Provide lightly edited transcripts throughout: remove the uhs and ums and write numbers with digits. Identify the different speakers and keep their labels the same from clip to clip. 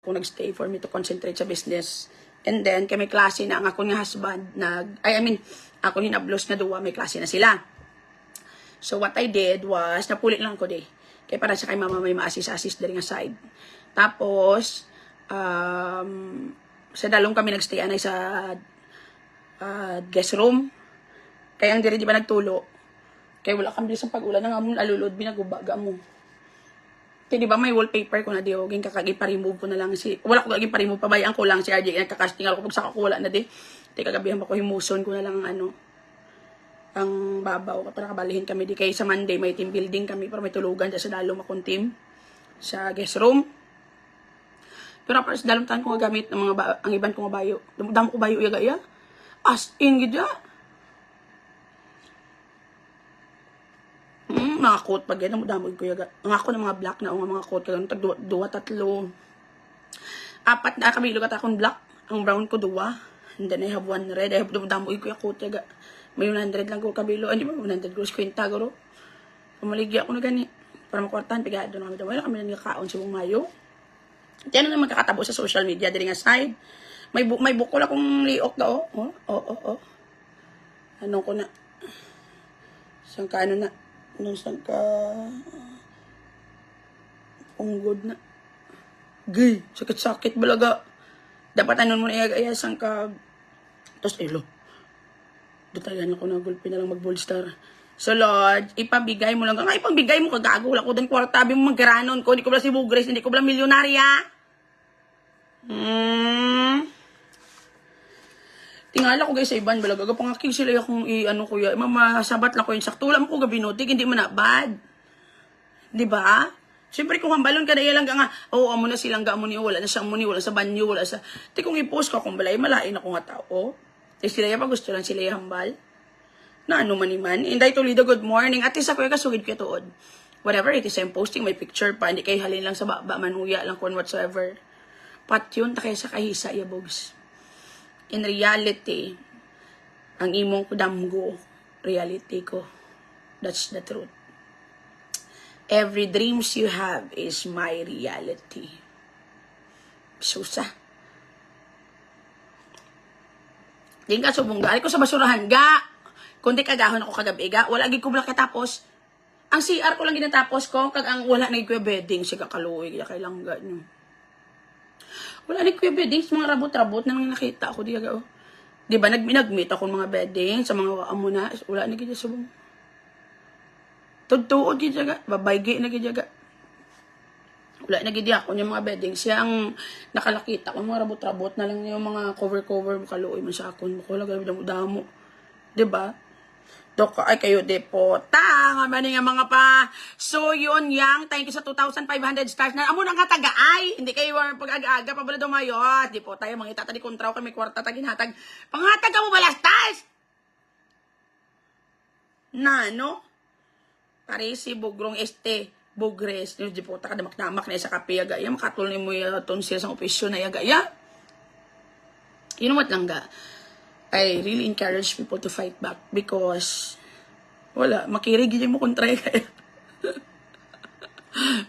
Speaker 1: kung nagstay for me to concentrate sa business. And then, kay may klase na ang ako nga husband, ako hinablos na duwa, may klase na sila. So, what I did was, napulit lang ko di. Kaya para sa kay mama may ma-assist-assist dari nga side. Tapos, sa dalong kami nagstay anay sa guest room. Kaya ang diri di ba nagtulo? Kaya wala kang bilis ang pag-ulan nga mong alulod, binagubaga mo. Kaya di ba may wallpaper ko na di, huwag kakagi-pa-remove ko na lang wala ko kaging pa-remove, pabayaan ko lang si RJ, nagkakasting ako pag saka ko wala na di. Kaya kagabihan pa ko himuson ko na lang ang babaw, para kabalihin kami di. Kaya sa Monday may team building kami, para may tulugan sa dalong akong team sa guest room. Pero para sa dalong tahan ko gamit ng ang iban ko nga bayo. Damo ko bayo yaga ya. As in gid ya. Mga coat pag yan, damog ko yaga. Ang ako ng mga black na mga coat kagano tag duwa tatlo. Apat na kabilo kat akong black, ang brown ko duwa. And then I have one red. I have damog ko ya coat yaga. May 100 lang ko kabilo. Hindi ba 100 gross kwenta garo. Pumaligya ako na gani para makwartahan pigado na kami. Wala kami na nagkaon sa buong Mayo. Diyan na magkakatabo sa social media diri nga side. May bukol akong liok daw. Ano ko na. Sang ka ano na. Nung sang ka punggod na. Gay, sakit-sakit balaga. Dapat anon mo na iya sang ka. Tapos ilo. Dutayan ako na gulpi na lang mag-bolstar. So Lord, ipabigay mo lang. Nga ipabigay mo kagago. Wala ko din kwartabi mo magkaranon ko. Hindi ko bala si Bugres. Hindi ko bala milyonarya. Tingala ko guys sa iban balaga. Pangaking sila akong kuya. Mamasabat lang ko yung saktulam ko gabinutik. Hindi mo na bad. Diba? Siyempre kung hambalon ka na ilang ka nga. Amo na silang ga mo niyo. Wala na siyang muni. Wala sa banyo. Wala sa. Kung i-post ko kung balay. Malain ako nga tao. Sila pa gusto lang sila hambal. Na ano man iman. Inday Toledo, good morning. At isa ko yung kasugid ko tuod. Whatever it is, I'm posting my picture pa. Hindi kayo halin lang sa baba, manuya lang kung whatsoever. Pat yun, takay sa kahisa, yabogs. In reality, ang imong damgo, reality ko. That's the truth. Every dreams you have is my reality. Susa. Di ka subong gali ko sa basurahan ga. Kundi kagahon ako kagabi ga. Wala gid ko bala katapos. Ang CR ko lang ginatapos ko kag ang wala na kuya bedding siya kakaluoy kaya kay langga nyo. Wala ni kuya bedding mga rabot-rabot na nang nakita ako di ga. Di ba nagmeet ako ng mga bedding sa mga amo na wala ni gid subong. Tudtuod gid ga. Babaygi na gid ga. Wala na gid ako yung mga bedding. Siya ang nakalakita ko mga rabot-rabot na lang yung mga cover kaluoy man sa akon. Ko lang damo-damo. 'Di ba? Dok ay kayo depota nga man nga mga pa. So yun yang thank you sa 2,500 stars na amo nang katagaay. Hindi kayo pag-aga-aga pa bala dumayo. Di po tayo mangita ta di kontraw kami kwarta tagin hatag. Panghatag ka mo bala stars. Na no? Pare si Bogrong Bugres, di po ta kadamak-damak na sa kape yaga. Ya makatol ni mo yung tonsil sa opisyon na yaga. Ya. You know what lang ga? I really encourage people to fight back because wala, makirig yun mo kontra kaya.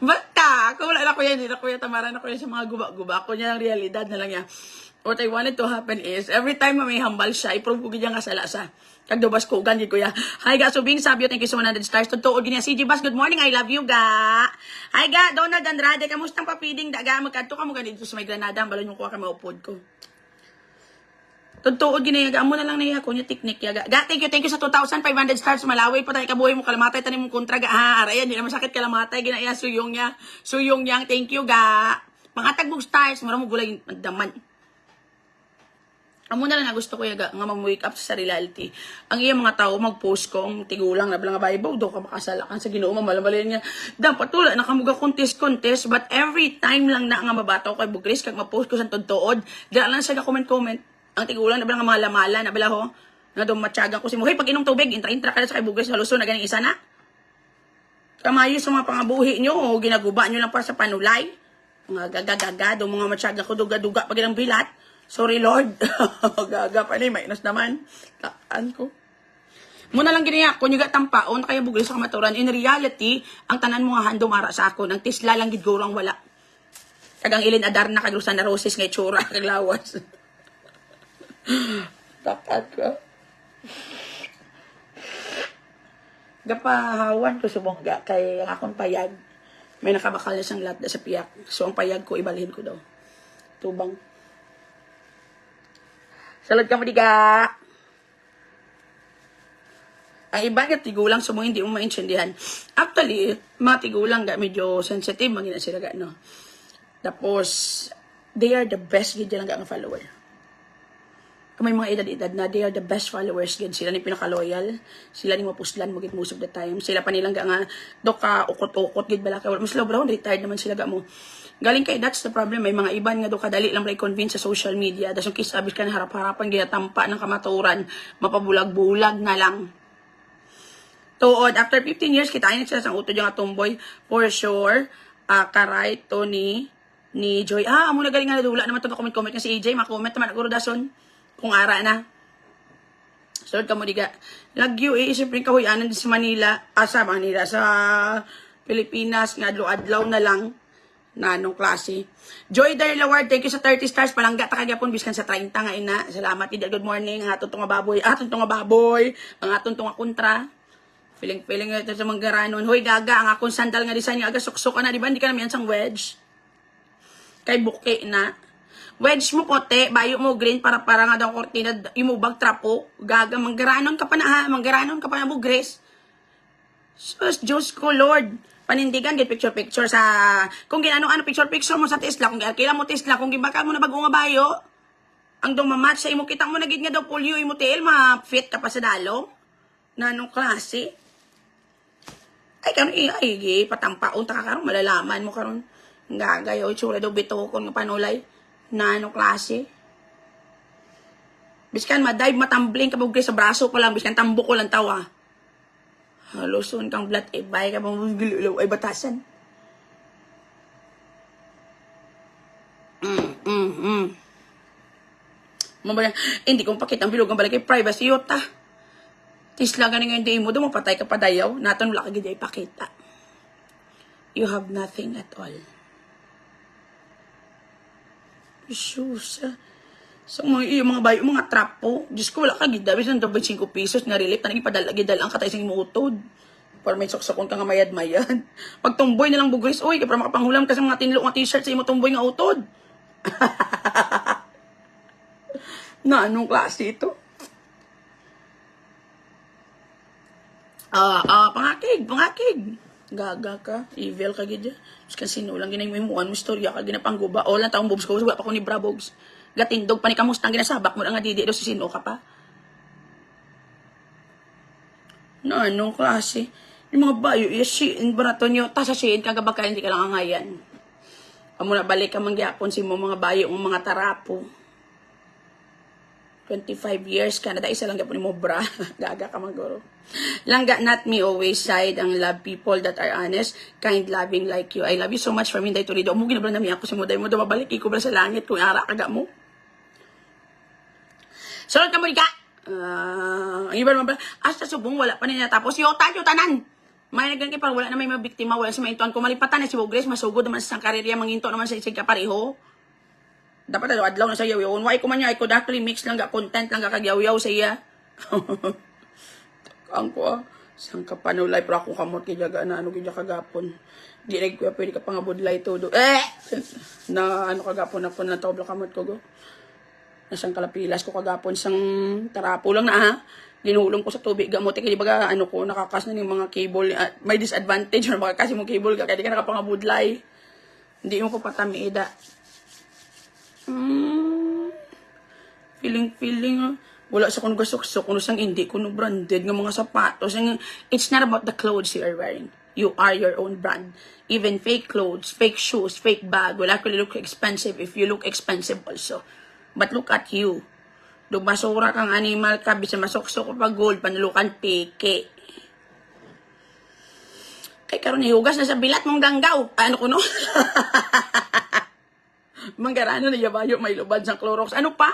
Speaker 1: Bata, kung wala na ko yan, hindi na ko yan tamaran na ko yan sa mga guba-guba. Ako niya ang realidad na lang yan. What I wanted to happen is, every time may hambal siya, i-prove ko ganyan nga sa Kagdobas ko, ganyan ko ya. Hi ga, Subing Sabio, thank you so 100 stars. Totoo, ganyan. CG Bas, good morning, I love you ga. Hi ga, Donald Andrade, kamustang papiding daga, magkanto ka mo ganito sa may Granada, ang balon yung kuha ka maupod ko. Totoo, ganyan, amo na lang na ako niya, teknik yaga. Ga, thank you sa 2,500 stars, malaway pa tayo, kabuhay mo, kalamatay, tanin mong kontra ga, ha, arayan, hindi naman sakit kalamatay, ginaya, suyong niya, thank you ga. Pangatag mong stars, marang mo gulay, magdaman. Amo na lang na gusto ko yaga nga mag-wake up sa reality. Ang iya mga tao mag-post ko ang tigulang na bala nga Bible do ka makasalakan sa Ginoo malabalin niya. Dapat wala na kamuga contest but every time lang na nga mabataw kay Bugres kag ma-post ko sa tudtood. Dala lang sa comment. Ang tigulang na bala nga mga lamala na bala ho. Na do matyagan ko si mo. Hey pag inom tubig intra ka na sa kay Bugres haluson na ganing isa na. Kamayo sa mga pangabuhi nyo o ginaguba nyo lang para sa panulay. Mga gagagaga do mga matyagan ko duga-duga pag ilang bilat. Sorry, Lord. Gaga pa ni, minus naman. Taan ko. Muna lang giniya, kung yung tampaon, kaya bugli sa kamaturan. In reality, ang tanan mo nga hando mara sa ako, ang tisla lang gidgurang wala. Kagang Ilin Adarna, kag Rosana Roses, ngay tsura, kag lawas. Takat ko. Gapahawan ko subong ga, kay ang akong payag. May nakabakal na siyang lahat sa piyak. So, ang payag ko, ibalhin ko daw. Tubang. Salad ka mo, diga. Ang iba nga tigulang sumong hindi mo maintindihan. Actually, mga tigulang ga medyo sensitive magina sila ga, no. Tapos they are the best gid lang ga nga follower. Kung may mga edad-edad na, they are the best followers gid. Sila ni pinaka-loyal. Sila ni mapuslan mo gid most of the time. Sila pa nilang ga nga do ka ukot-ukot gid bala kay mas brown retired naman sila ga mo. Galing kay that's the problem. May mga iban nga do kadali lang ray convince sa social media. Dasong kisabis ka na harap-harapan ginatampa ng kamaturan, mapabulag-bulag na lang. Tuod, after 15 years, kitain na sila sa utod yung atomboy. For sure, karay to ni Joy. Amo na galing nga nadula naman ito comment nga si AJ. Makomment naman ako dason. Kung ara na. Sunod ka mo diga. Lagyo siyempre kahuyanan din sa Manila. Sa Manila, sa Pilipinas. Nga adlaw na lang. Na anong klase. Joy Daryl Award, thank you sa 30 stars. Palangga ta kagapon biskan sa 30 nga ina. Salamat, Ida. Good morning. Ang atong tunga baboy. Tunga baboy. Ang atong tunga kontra. Feeling ito sa mga garanon. Hoy, gaga, ang akong sandal nga design nga aga suksok na, di ba? Hindi ka naman yan sang wedge. Kay buke na. Wedge mo puti, bayo mo green para nga daw kortina, imubag trapo. Gaga, manggaranon ka pa na ha. Manggaranon ka pa na mo, Grace. Sus, Diyos ko, Lord. Panindigan, get picture sa... Kung ginano-ano, picture mo sa Tesla. Kung kailan mo Tesla, kung gibaka mo na bago nga bayo. Ang dumamatch sa imo, kitang mo nagid nga daw polio, imo tiil, ma-fit ka pa sa dalo. Na anong klase? Ay, karon patampaon ta karon malalaman mo karon. Gagayo itsura daw bitokon nga panulay. Na ano klase? Biskan madive matambling ka bugre sa braso pa lang, biskan tambok ko lang tawa. Haluson kang blat bay ka bang ay batasan. Mabala, hindi ko pakita ang bilog ang balay kay privacy yota. Tisla ganing nga hindi mo, doon mapatay ka pa dayaw, natin wala ka gid ipakita. You have nothing at all. Jesus. So, mga bayo, mga trapo, Diyos ko, wala ka gid, dabis ng 25 pesos nga relief, tanang ipadala gid ang katay sa imutod. Para may soksakon ka nga mayad-mayad. Pag tumboy na lang bugris, oy, para makapanghulam ka sa mga tinlo nga t-shirt sa imo tumboy nga utod. Na, anong klase ito? Pangakig. Gaga ka. Evil ka gid. Kasi sino lang ginay mo imuan mo istorya ka ginapangguba. O lang taong bobs ko. Wala pa ko ni Brabogs. Gatindog pa ni kamustang ginasabak mo lang nga didi do si sino ka pa. Na anong klase? Yung mga bayo, yung barato nyo, ta sa siin ka gabag ka, hindi ka lang angayan. Amo na balik ka mangyapon si mo mga bayo, mga tarapo. 25 years ka na, isa lang gapon mo bra. Gaga ka maguro. Langga, not me, always side ang love people that are honest, kind, loving like you. I love you so much for me, Day Turido. Mo ginabra nami ako si Muday mo, dumabalik ko bra sa langit kung ara kaga mo. Sunod ka mo, ika. Ang iba naman ba, hasta subong, wala pa nila tapos, yota, tanan. May naggan kay para wala na may mga biktima, wala sa maintuan. Kung malipatan na si Bogres, masugod naman sa karerya, manginto naman sa isig kapareho. Dapat adlaw na sa yaw-yaw. Why ko man niya, I could actually mix lang ga, content lang ga kagyaw-yaw sa iya. Ang ko sang ka panulay, pero ako kamot kaya na ano kaya kagapon. Di na ko pwede ka pangabudlay todo. Na ano kagapon na po na tawag kamot ko go. Nasang kalapilas ko kagapon sang tarapo lang na ha. Ginulong ko sa tubig gamot kaya di ba ano ko nakakas na ng mga cable may disadvantage or baka kasi mo cable ka kaya di ka nakapangabudlay. Hindi mo pa patamiida. Feeling wala sa kuno gasok kuno sang hindi kuno branded nga mga sapatos. It's not about the clothes you are wearing. You are your own brand. Even fake clothes, fake shoes, fake bag will actually look expensive if you look expensive also. But look at you. Basura kang animal ka, bisa masok-sok pa gold, panulukan peke. Kay karon hihugas na sa bilat mong ganggaw. Ano ko no? Manggarano na yabayo may lubad sa Clorox. Ano pa?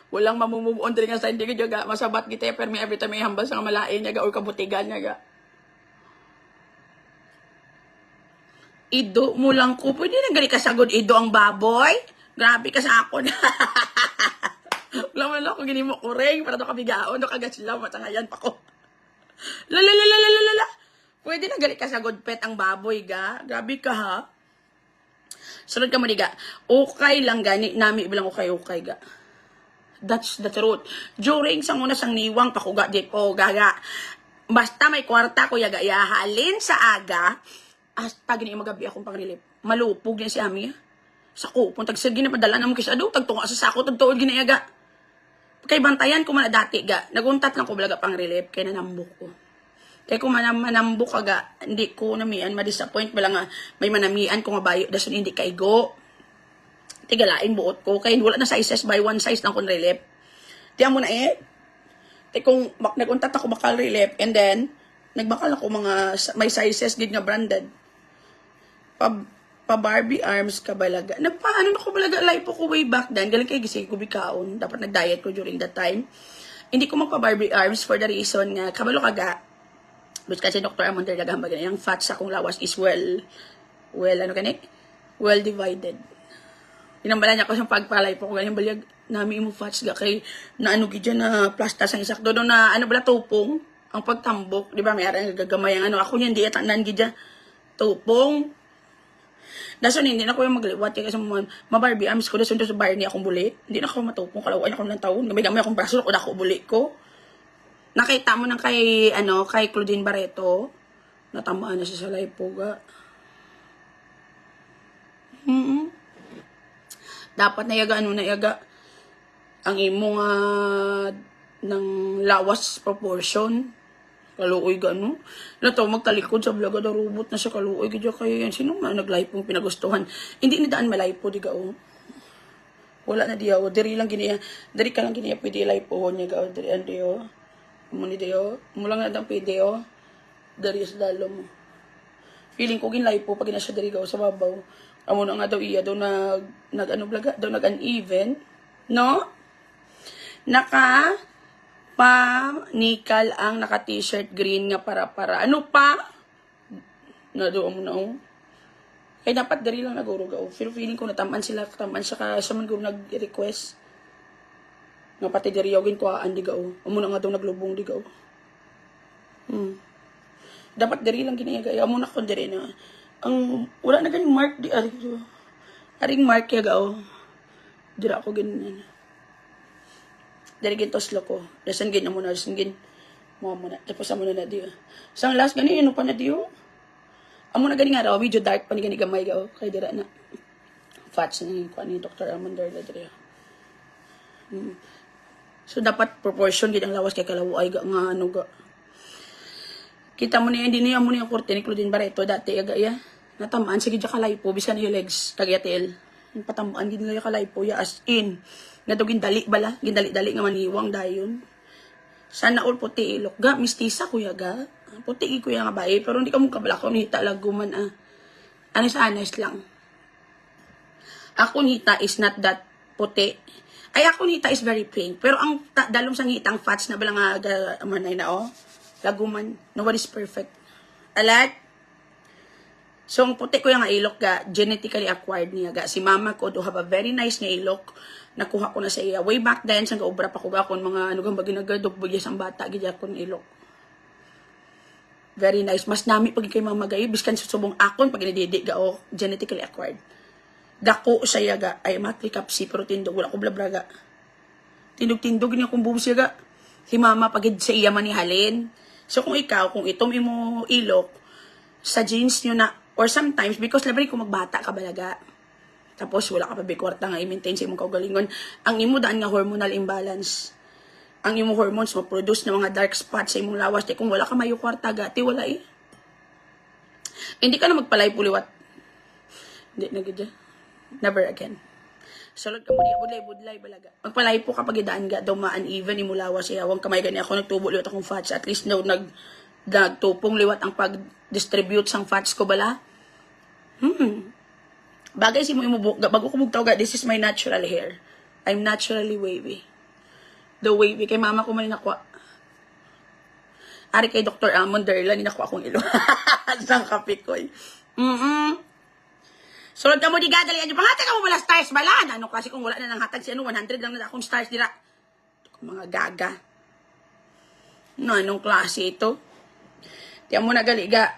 Speaker 1: Walang mamumuon din nga sa hindi ka ga masabat kita pero may every time may hambal sa malain niya ga or kabutigan niya ga. Ido mo lang ko. Pwede na gali kasagod ido ang baboy. Grabe ka sa ako na. Laman ako gini mo kureng. Para daw kabigaon. No kagasila. Matangayan pa ko. Lalalalalalala. Pwede na gali kasagod pet ang baboy ga. Grabe ka ha. Sunod ka mo diga. Okay lang gani. Nami bilang okay ga. That's the truth. During sang una sang niwang pakuga di ko gaga. Basta may kwarta ko yaga halin sa aga. Hasta gini magabi akong pang-relief. Malupog din si Ami. Sako, kung tagsig ginapadala naman kasi ado, tagtunga sa sako, tagtuod ginayaga. Kay bantayan ko man dati ga, naguntat lang ko balaga pang-relief, kaya nanambok ko. Kaya kung manambok ka ga, hindi ko namian, ma-disappoint, bala nga, may manamian ko nga bayo, dasun hindi kaigo. Tigalain buot ko, kaya wala na sizes, by one size lang kong relief. Tiyan mo na kung naguntat ako bakal relief, and then, nagbakal ako mga, may sizes, gid nga branded. Pa Barbie arms ka balaga. Nagpaano na ko balaga life ko way back then. Galing kay gising ko bikaon. Dapat nag-diet ko during that time. Hindi ko magpa Barbie arms for the reason nga kabalo kaga. But kasi Dr. Amonder gagamba ganyan. Yung fat sa akong lawas is well divided. Inambala niya ko sa pagpalay po ko ganyan balyag nami mo fats ga kay na ano gid na plastas ang isakdo do na ano bala tupong ang pagtambok, di ba? May arang gagamay ang ano ako niyan di tanan gid tupong. Dason hindi na ko yung magliwat kasi ma-Barbie arms ko dason sa bar ni akong buli. Hindi na ako matupong kalawan ako ng taon. Gamay akong braso ko dako buli ko. Nakita mo nang kay kay Claudine Barreto. Natamaan na siya sa live po ga. Dapat nayaga ang imo nga ng lawas proportion. Kaluoy gano. Nato magtalikod sa vlog da robot na siya kaluoy gid kay yan sino man nag-live pong pinagustuhan. Hindi ni daan malay po di gao. Wala na diya diri lang giniya. Diri ka lang giniya pwede live po niya gao diri andiyo. Mo ni diyo. Mo lang na dang pwede Diri sa dalo mo. Feeling ko gin live po pag ina siya diri gao sa babaw. Amo na nga daw iya daw nag ano vlog daw nag uneven. No? Nickel ang naka-t-shirt green nga para. Ano pa? Nadoon mo na Kaya dapat dari lang naguro ga. Pero feeling ko natamaan siya sa man guro nag-request. Nga pati dari yawin ko di ga Amo na nga daw naglubong di ga Dapat dari lang giniyaga. Amo na ko dari na. Ang wala na ganing mark di aring mark ya ga Dira ako ganyan. Dari ginto slow ko. Dasan gin mo na, mo na. Tapos amo na diyo. Sang last gani ano pa na diyo? Amo na gani nga raw medyo dark pa ni gani gamay ga kay dira na. Fats ni ko ni Dr. Amonder da dira. So dapat proportion gid ang lawas kay kalaway ga nga ano ga. Kita mo niya hindi niya mo niya korte ni Claudine Barreto dati aga ya. Natamaan sige ja kalay po bisan yung legs kagyatel. Patamaan gid nila kalay po ya as in. Nga daw gindali bala, gindali-dali nga maniwang dayon. Sana all puti ilok ga, mistisa kuya ga. Puti kuya nga bae, pero hindi ka mo kabala ko nita laguman Ano sa honest lang. Ako nita is not that puti. Ay ako nita is very pink, pero ang dalong sang hitang fats na bala nga manay na laguman. No one is perfect. Alat. So, ang puti ko yung ilok ga, genetically acquired niya ga. Si mama ko do have a very nice nga ilok. Nakuha ko na sa iya. Way back then, sang kaobra pa ko ga kung mga ano gang baginagadok, bagyas ang bata, gidya ko ilok. Very nice. Mas nami pag kay mama ga, biskan susubong akon pag inadidig ga genetically acquired. Dako sa iya ga, ay matrikapsi, pero tindog, wala ko blabraga. Tindog-tindog niya kung buhos siya ga. Si mama pagid sa iya manihalin. So, kung ikaw, kung itom imo ilok, sa jeans nyo na, or sometimes, because labari kung magbata ka balaga, tapos wala ka pa bikwarta nga i-maintain sa imong kaugalingon, ang imo daan nga hormonal imbalance. Ang imong hormones ma-produce na mga dark spots sa imong lawas. Di kung wala ka mayo kwarta, gati, wala Hindi ka na magpalay puliwat. Hindi na gidya. Never again. Salod ka mo niya, budlay balaga. Magpalay po kapag idaan ga, daw ma-uneven imong lawas. Huwag kamay gani ako, nagtubo liwat akong fats. At least no, nagtupong liwat ang pag-distribute sang fats ko bala. Bagay si mo bago ko bugtaw ga, this is my natural hair. I'm naturally wavy. The wavy kay mama ko man nakuha. Ari kay Dr. Amon Derla ni nakuha akong ilo. Sang kapikoy. Sulod ka mo di gadali. Ano pangatag ka mo wala stars bala? Ano kasi kung wala na nang hatag si ano, 100 lang na akong stars dira. Mga gaga. No, anong klase ito? Tiyan mo na gali ga.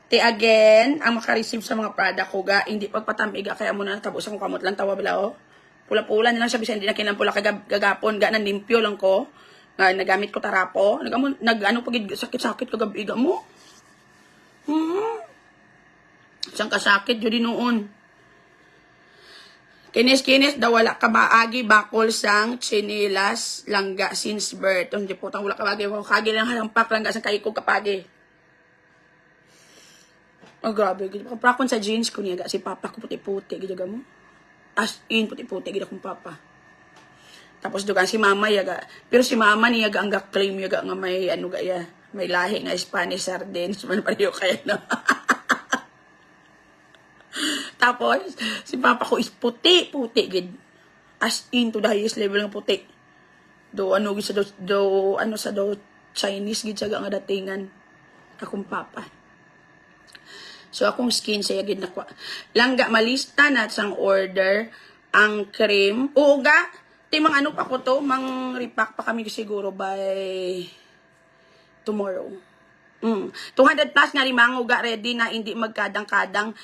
Speaker 1: Ti again, ang makareceive sa mga product ko ga, hindi pagpatamiga, kaya mo na tapos akong kamot lang tawa bila oh. Pula-pula na lang siya, bisan hindi na kinampula kagapon, ga nanlimpyo lang ko. Nagamit ko tarapo. Nag-ano pagid sakit-sakit kagabiga mo. Siyang kasakit, yun din noon. Kinis-kinis daw wala ka baagi bakol sang chinilas langga since birth. Hindi po tang wala ka baagi. Kagi lang halampak langga sang kayo ko kapagi. Oh, grabe. Prakon sa jeans ko niya. Si papa ko puti-puti. Gijaga mo. As in, puti-puti. Gida kong papa. Tapos doon si mama yaga. Pero si mama niya ang claim yaga nga may ano gaya. May lahi nga Spanish sardines. Man pareho kaya na. Tapos, si papa ko is puti-puti, gid. As in to the highest level ng puti. Do Chinese, gid siya nga datingan. Akong papa. So, akong skin, siya gid na kwa. Langga, malista na sang order, ang cream. Oo ga, timang ano pa ko to, mang repack pa kami siguro by tomorrow. 200 plus nga limango ga, ready na, hindi magkadang-kadang.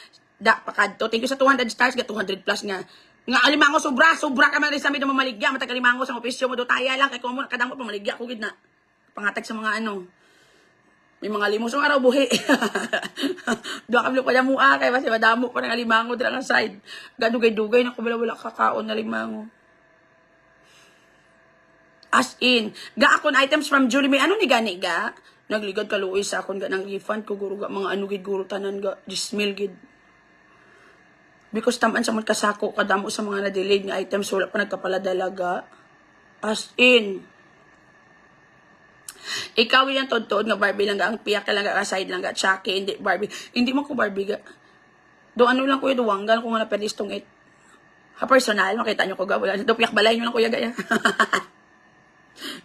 Speaker 1: Da pakadto. Thank you sa 200 stars, ga 200 plus nga. Nga alimango sobra ka man rin sa amin na mamaligya, matag alimango sa opisyo mo do taya lang kay kumo kadamo pamaligya ko gid na. Pangatag sa mga ano. May mga limos ng araw buhi. Do kami pa mo kay basi madamo pa ng alimango dira nga side. Gadugay-dugay na ko wala kakaon na limango. As in, ga akon items from Julie may ano ni gani ga? Nagligad kaluoy sa akon ga nang refund ko guro ga mga ano gid guro tanan ga dismil gid. Because tamaan sa mga kasako, kadamo sa mga na-delayed nga items, wala pa nagkapaladalaga. As in. Ikaw yung tod-tod nga Barbie lang ga, ang piyak ka lang ga, side lang ga, Chucky, hindi Barbie. Hindi mo ko Barbie ga. Do ano lang kuya, duwanggan kung nga naperlistong it. Ha personal, makita nyo ko ga, wala. Do piyak balay nyo lang kuya ga.